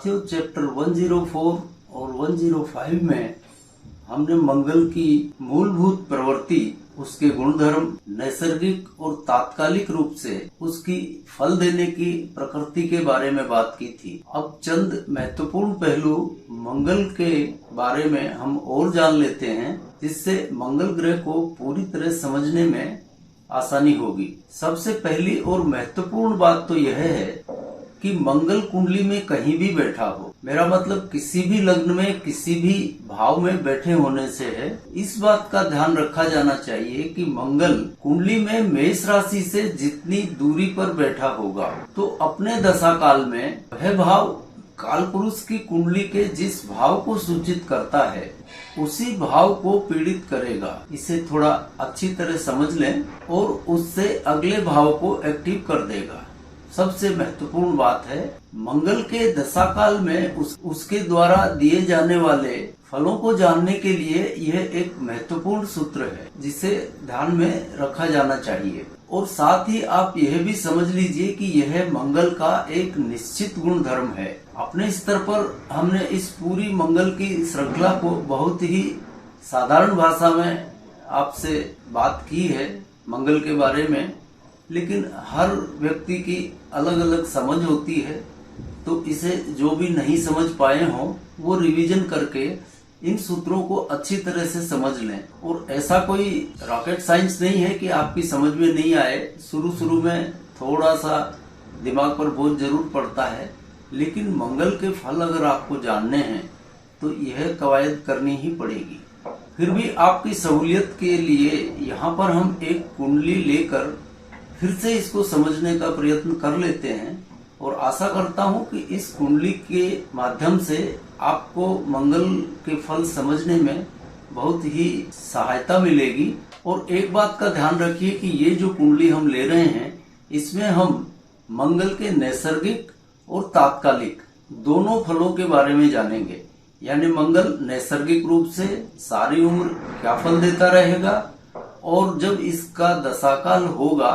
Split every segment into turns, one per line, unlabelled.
साथियों, चैप्टर 104 और 105 में हमने मंगल की मूलभूत प्रवृत्ति, उसके गुणधर्म, नैसर्गिक और तात्कालिक रूप से उसकी फल देने की प्रकृति के बारे में बात की थी। अब चंद महत्वपूर्ण पहलू मंगल के बारे में हम और जान लेते हैं, जिससे मंगल ग्रह को पूरी तरह समझने में आसानी होगी। सबसे पहली और महत्वपूर्ण बात तो यह है कि मंगल कुंडली में कहीं भी बैठा हो, मेरा मतलब किसी भी लग्न में किसी भी भाव में बैठे होने से है, इस बात का ध्यान रखा जाना चाहिए कि मंगल कुंडली में मेष राशि से जितनी दूरी पर बैठा होगा तो अपने दशा काल में वह भाव काल पुरुष की कुंडली के जिस भाव को सूचित करता है उसी भाव को पीड़ित करेगा। इसे थोड़ा अच्छी तरह समझ लें और उससे अगले भाव को एक्टिव कर देगा। सबसे महत्वपूर्ण बात है, मंगल के दशा काल में उसके द्वारा दिए जाने वाले फलों को जानने के लिए यह एक महत्वपूर्ण सूत्र है, जिसे ध्यान में रखा जाना चाहिए। और साथ ही आप यह भी समझ लीजिए कि यह मंगल का एक निश्चित गुण धर्म है। अपने स्तर पर हमने इस पूरी मंगल की श्रृंखला को बहुत ही साधारण भाषा में आपसे बात की है मंगल के बारे में, लेकिन हर व्यक्ति की अलग अलग समझ होती है, तो इसे जो भी नहीं समझ पाए हों वो रिवीजन करके इन सूत्रों को अच्छी तरह से समझ लें। और ऐसा कोई रॉकेट साइंस नहीं है कि आपकी समझ में नहीं आए। शुरू में थोड़ा सा दिमाग पर बोझ जरूर पड़ता है, लेकिन मंगल के फल अगर आपको जानने हैं तो यह कवायद करनी ही पड़ेगी। फिर भी आपकी सहूलियत के लिए यहाँ पर हम एक कुंडली लेकर फिर से इसको समझने का प्रयत्न कर लेते हैं, और आशा करता हूं कि इस कुंडली के माध्यम से आपको मंगल के फल समझने में बहुत ही सहायता मिलेगी। और एक बात का ध्यान रखिए कि ये जो कुंडली हम ले रहे हैं, इसमें हम मंगल के नैसर्गिक और तात्कालिक दोनों फलों के बारे में जानेंगे। यानी मंगल नैसर्गिक रूप से सारी उम्र क्या फल देता रहेगा, और जब इसका दशाकाल होगा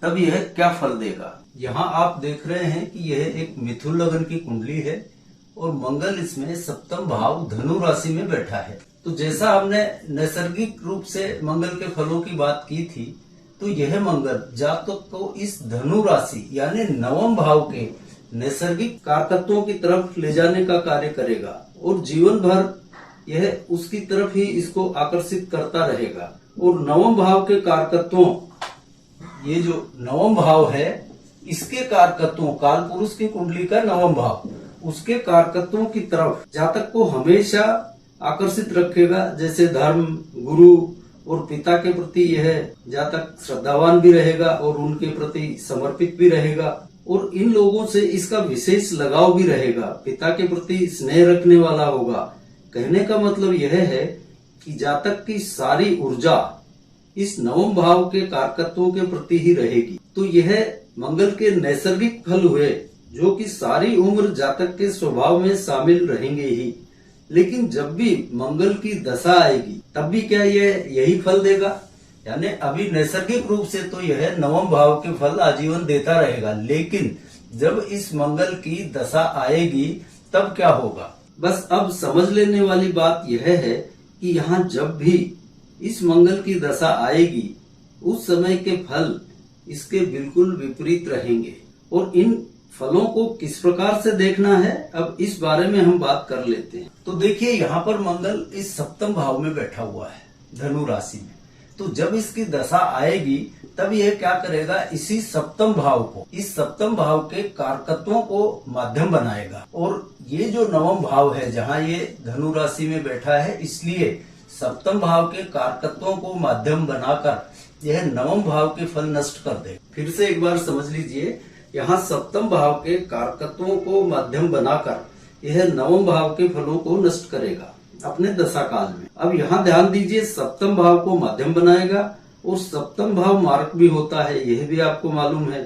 तब यह क्या फल देगा। यहाँ आप देख रहे हैं कि यह एक मिथुन लग्न की कुंडली है और मंगल इसमें सप्तम भाव धनु राशि में बैठा है। तो जैसा हमने नैसर्गिक रूप से मंगल के फलों की बात की थी, तो यह मंगल जातक को इस धनु राशि यानी नवम भाव के नैसर्गिक कारकत्वों की तरफ ले जाने का कार्य करेगा, और जीवन भर यह उसकी तरफ ही इसको आकर्षित करता रहेगा। और नवम भाव के कारकत्वों, ये जो नवम भाव है, इसके कारकत्वों, काल पुरुष की कुंडली का नवम भाव, उसके कारकत्वों की तरफ जातक को हमेशा आकर्षित रखेगा। जैसे धर्म, गुरु और पिता के प्रति यह जातक श्रद्धावान भी रहेगा और उनके प्रति समर्पित भी रहेगा, और इन लोगों से इसका विशेष लगाव भी रहेगा। पिता के प्रति स्नेह रखने वाला होगा। कहने का मतलब यह है कि जातक की सारी ऊर्जा इस नवम भाव के कारकत्वों के प्रति ही रहेगी। तो यह मंगल के नैसर्गिक फल हुए, जो कि सारी उम्र जातक के स्वभाव में शामिल रहेंगे ही। लेकिन जब भी मंगल की दशा आएगी तब भी क्या यह यही फल देगा? यानी अभी नैसर्गिक रूप से तो यह नवम भाव के फल आजीवन देता रहेगा, लेकिन जब इस मंगल की दशा आएगी तब क्या होगा? बस अब समझ लेने वाली बात यह है कि यहाँ जब भी इस मंगल की दशा आएगी उस समय के फल इसके बिल्कुल विपरीत रहेंगे। और इन फलों को किस प्रकार से देखना है, अब इस बारे में हम बात कर लेते हैं। तो देखिए, यहाँ पर मंगल इस सप्तम भाव में बैठा हुआ है, धनु राशि में। तो जब इसकी दशा आएगी तब यह क्या करेगा, इसी सप्तम भाव को, इस सप्तम भाव के कारकत्वों को माध्यम बनाएगा। और ये जो नवम भाव है, जहाँ ये धनु राशि में बैठा है, इसलिए सप्तम भाव के कारकत्वों को माध्यम बनाकर यह नवम भाव के फल नष्ट कर दे। फिर से एक बार समझ लीजिए, यहाँ सप्तम भाव के कारकत्वों को माध्यम बनाकर यह नवम भाव के फलों को नष्ट करेगा अपने दशा काल में। अब यहाँ ध्यान दीजिए, सप्तम भाव को माध्यम बनाएगा, और सप्तम भाव मार्क भी होता है, यह भी आपको मालूम है।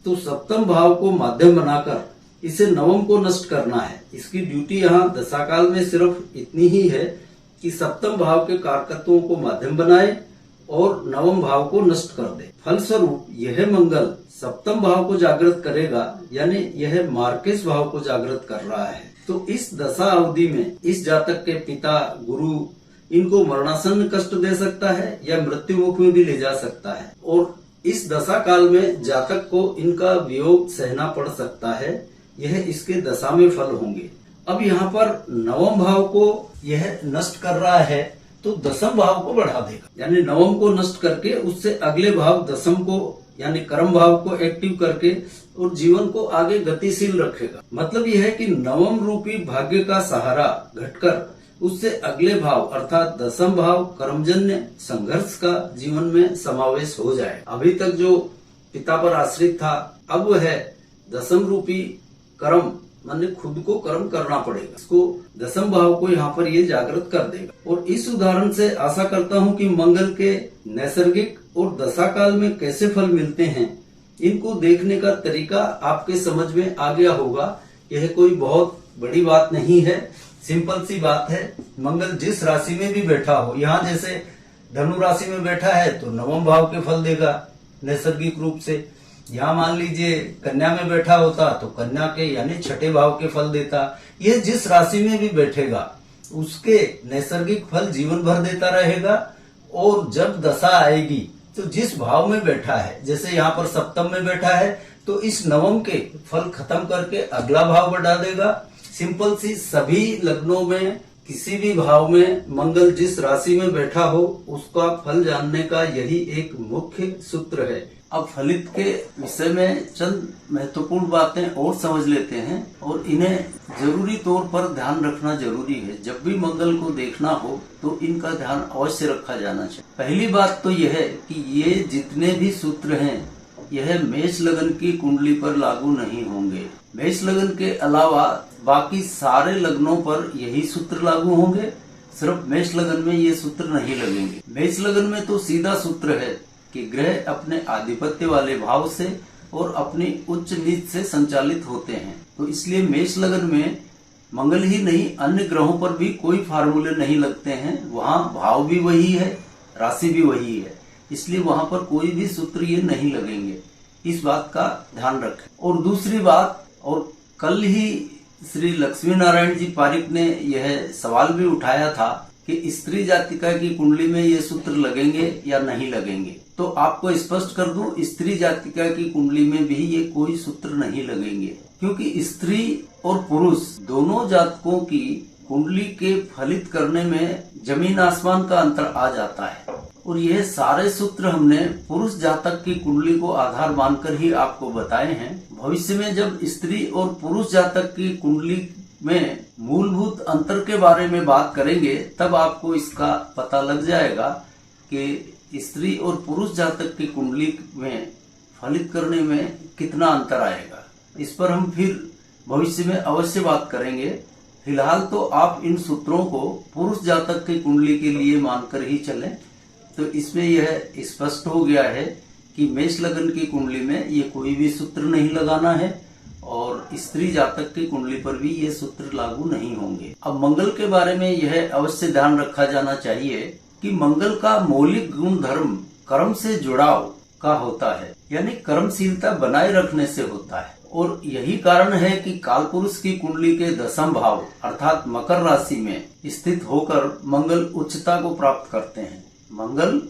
तो सप्तम भाव को माध्यम बनाकर इसे नवम को नष्ट करना है। इसकी ड्यूटी यहाँ दशा काल में सिर्फ इतनी ही है कि सप्तम भाव के कारकत्वों को माध्यम बनाए और नवम भाव को नष्ट कर दे। फलस्वरूप यह मंगल सप्तम भाव को जागृत करेगा, यानी यह मार्केश भाव को जागृत कर रहा है। तो इस दशा अवधि में इस जातक के पिता, गुरु इनको मरणासन्न कष्ट दे सकता है या मृत्यु मुख में भी ले जा सकता है, और इस दशा काल में जातक को इनका वियोग सहना पड़ सकता है। यह इसके दशा में फल होंगे। अब यहाँ पर नवम भाव को यह नष्ट कर रहा है तो दसम भाव को बढ़ा देगा, यानी नवम को नष्ट करके उससे अगले भाव दसम को यानी कर्म भाव को एक्टिव करके और जीवन को आगे गतिशील रखेगा। मतलब यह है कि नवम रूपी भाग्य का सहारा घटकर उससे अगले भाव अर्थात दसम भाव कर्मजन्य संघर्ष का जीवन में समावेश हो जाए। अभी तक जो पिता पर आश्रित था, अब वह दसम रूपी कर्म माने खुद को कर्म करना पड़ेगा। इसको दसम भाव को यहाँ पर ये जागृत कर देगा। और इस उदाहरण से आशा करता हूँ कि मंगल के नैसर्गिक और दशा काल में कैसे फल मिलते हैं, इनको देखने का तरीका आपके समझ में आ गया होगा। यह कोई बहुत बड़ी बात नहीं है, सिंपल सी बात है। मंगल जिस राशि में भी बैठा हो, यहाँ जैसे धनु राशि में बैठा है तो नवम भाव के फल देगा नैसर्गिक रूप से। यहाँ मान लीजिए कन्या में बैठा होता तो कन्या के यानी छठे भाव के फल देता। यह जिस राशि में भी बैठेगा उसके नैसर्गिक फल जीवन भर देता रहेगा। और जब दशा आएगी तो जिस भाव में बैठा है, जैसे यहाँ पर सप्तम में बैठा है तो इस नवम के फल खत्म करके अगला भाव बढ़ा देगा। सिंपल सी, सभी लग्नों में किसी भी भाव में मंगल जिस राशि में बैठा हो उसका फल जानने का यही एक मुख्य सूत्र है। अब फलित के विषय में चंद महत्वपूर्ण बातें और समझ लेते हैं और इन्हें जरूरी तौर पर ध्यान रखना जरूरी है। जब भी मंगल को देखना हो तो इनका ध्यान अवश्य रखा जाना चाहिए। पहली बात तो यह है कि ये जितने भी सूत्र हैं यह मेष लगन की कुंडली पर लागू नहीं होंगे। मेष लगन के अलावा बाकी सारे लग्नों पर यही सूत्र लागू होंगे, सिर्फ मेष लगन में ये सूत्र नहीं लगेंगे। मेष लगन में तो सीधा सूत्र है कि ग्रह अपने आधिपत्य वाले भाव से और अपनी उच्च नीच से संचालित होते हैं। तो इसलिए मेष लगन में मंगल ही नहीं अन्य ग्रहों पर भी कोई फार्मूले नहीं लगते हैं। वहाँ भाव भी वही है, राशि भी वही है, इसलिए वहाँ पर कोई भी सूत्र ये नहीं लगेंगे। इस बात का ध्यान रखें। और दूसरी बात, और कल ही श्री लक्ष्मी नारायण जी पारिक ने यह सवाल भी उठाया था कि स्त्री जातिका की कुंडली में ये सूत्र लगेंगे या नहीं लगेंगे। तो आपको स्पष्ट कर दूं, स्त्री जातिका की कुंडली में भी ये कोई सूत्र नहीं लगेंगे, क्योंकि स्त्री और पुरुष दोनों जातकों की कुंडली के फलित करने में जमीन आसमान का अंतर आ जाता है। और यह सारे सूत्र हमने पुरुष जातक की कुंडली को आधार मानकर ही आपको बताए हैं। भविष्य में जब स्त्री और पुरुष जातक की कुंडली में मूलभूत अंतर के बारे में बात करेंगे तब आपको इसका पता लग जाएगा कि स्त्री और पुरुष जातक की कुंडली में फलित करने में कितना अंतर आएगा। इस पर हम फिर भविष्य में अवश्य बात करेंगे। फिलहाल तो आप इन सूत्रों को पुरुष जातक की कुंडली के लिए मानकर ही चलें। तो इसमें यह स्पष्ट हो गया है कि मेष लगन की कुंडली में ये कोई भी सूत्र नहीं लगाना है और स्त्री जातक की कुंडली पर भी ये सूत्र लागू नहीं होंगे। अब मंगल के बारे में यह अवश्य ध्यान रखा जाना चाहिए कि मंगल का मौलिक गुण धर्म कर्म से जुड़ाव का होता है, यानी कर्मशीलता बनाए रखने से होता है। और यही कारण है कि कालपुरुष की कुंडली के दसम भाव अर्थात मकर राशि में स्थित होकर मंगल उच्चता को प्राप्त करते हैं। मंगल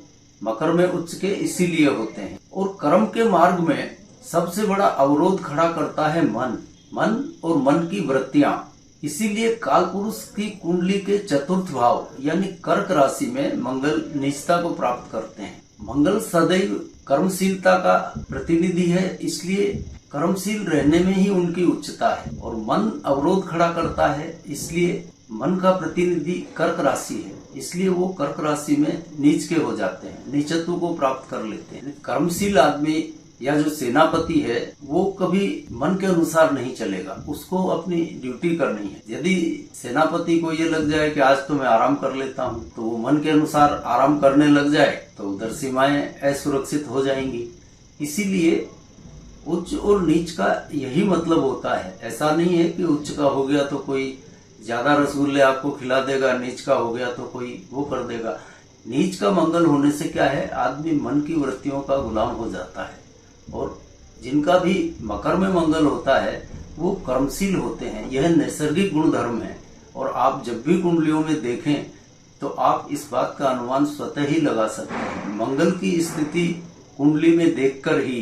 मकर में उच्च के इसीलिए होते हैं। और कर्म के मार्ग में सबसे बड़ा अवरोध खड़ा करता है मन और मन की वृत्तियां। इसीलिए कालपुरुष की कुंडली के चतुर्थ भाव यानी कर्क राशि में मंगल नीचता को प्राप्त करते हैं। मंगल सदैव कर्मशीलता का प्रतिनिधि है, इसलिए कर्मशील रहने में ही उनकी उच्चता है। और मन अवरोध खड़ा करता है, इसलिए मन का प्रतिनिधि कर्क राशि है, इसलिए वो कर्क राशि में नीच के हो जाते हैं, नीचत्व को प्राप्त कर लेते हैं। कर्मशील आदमी या जो सेनापति है वो कभी मन के अनुसार नहीं चलेगा, उसको अपनी ड्यूटी करनी है। यदि सेनापति को ये लग जाए कि आज तो मैं आराम कर लेता हूँ, तो वो मन के अनुसार आराम करने लग जाए तो उधर सीमाएं असुरक्षित हो जाएंगी। इसीलिए उच्च और नीच का यही मतलब होता है। ऐसा नहीं है कि उच्च का हो गया तो कोई ज्यादा रसगुल्ले आपको खिला देगा, नीच का हो गया तो कोई वो कर देगा। नीच का मंगल होने से क्या है, आदमी मन की वृत्तियों का गुलाम हो जाता है। और जिनका भी मकर में मंगल होता है वो कर्मशील होते हैं। यह नैसर्गिक गुणधर्म है और आप जब भी कुंडलियों में देखें तो आप इस बात का अनुमान स्वतः ही लगा सकते हैं। मंगल की स्थिति कुंडली में देखकर ही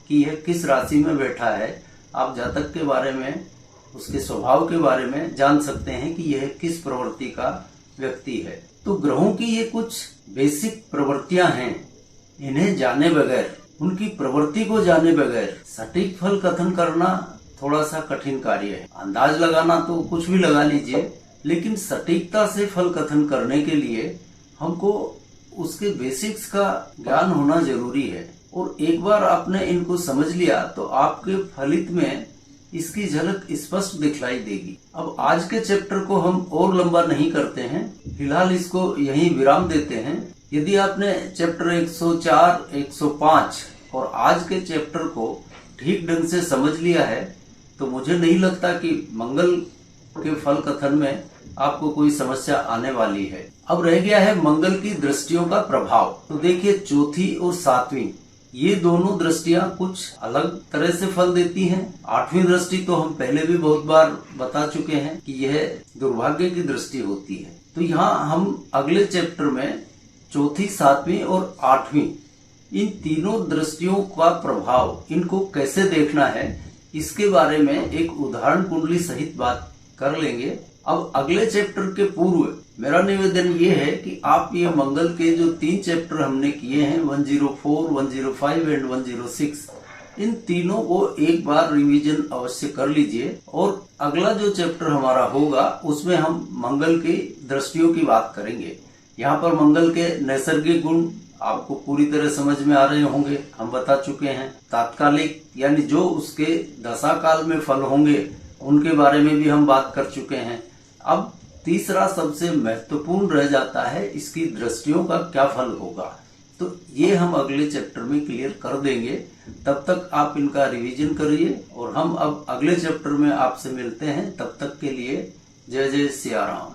कि यह किस राशि में बैठा है, आप जातक के बारे में, उसके स्वभाव के बारे में जान सकते हैं कि यह किस प्रवृत्ति का व्यक्ति है। तो ग्रहों की ये कुछ बेसिक प्रवृत्तियां हैं, इन्हें जाने बगैर, उनकी प्रवृत्ति को जाने बगैर सटीक फल कथन करना थोड़ा सा कठिन कार्य है। अंदाज लगाना तो कुछ भी लगा लीजिए, लेकिन सटीकता से फल कथन करने के लिए हमको उसके बेसिक्स का ज्ञान होना जरूरी है। और एक बार आपने इनको समझ लिया तो आपके फलित में इसकी झलक स्पष्ट दिखलाई देगी। अब आज के चैप्टर को हम और लंबा नहीं करते हैं, फिलहाल इसको यहीं विराम देते हैं। यदि आपने चैप्टर 104, 105 और आज के चैप्टर को ठीक ढंग से समझ लिया है तो मुझे नहीं लगता कि मंगल के फल कथन में आपको कोई समस्या आने वाली है। अब रह गया है मंगल की दृष्टियों का प्रभाव। तो देखिए, चौथी और सातवीं ये दोनों दृष्टियां कुछ अलग तरह से फल देती हैं। आठवीं दृष्टि तो हम पहले भी बहुत बार बता चुके हैं कि यह दुर्भाग्य की दृष्टि होती है। तो यहाँ हम अगले चैप्टर में चौथी, सातवीं और आठवीं इन तीनों दृष्टियों का प्रभाव, इनको कैसे देखना है, इसके बारे में एक उदाहरण कुंडली सहित बात कर लेंगे। अब अगले चैप्टर के पूर्व मेरा निवेदन ये है कि आप ये मंगल के जो 3 चैप्टर हमने किए हैं, 104, 105 एंड 106, इन तीनों को एक बार रिवीजन अवश्य कर लीजिए। और अगला जो चैप्टर हमारा होगा उसमें हम मंगल की दृष्टियों की बात करेंगे। यहाँ पर मंगल के नैसर्गिक गुण आपको पूरी तरह समझ में आ रहे होंगे, हम बता चुके हैं। तात्कालिक यानी जो उसके दशा काल में फल होंगे उनके बारे में भी हम बात कर चुके हैं। अब तीसरा सबसे महत्वपूर्ण रह जाता है, इसकी दृष्टियों का क्या फल होगा। तो ये हम अगले चैप्टर में क्लियर कर देंगे। तब तक आप इनका रिवीजन करिए और हम अब अगले चैप्टर में आपसे मिलते हैं। तब तक के लिए जय जय सिया राम।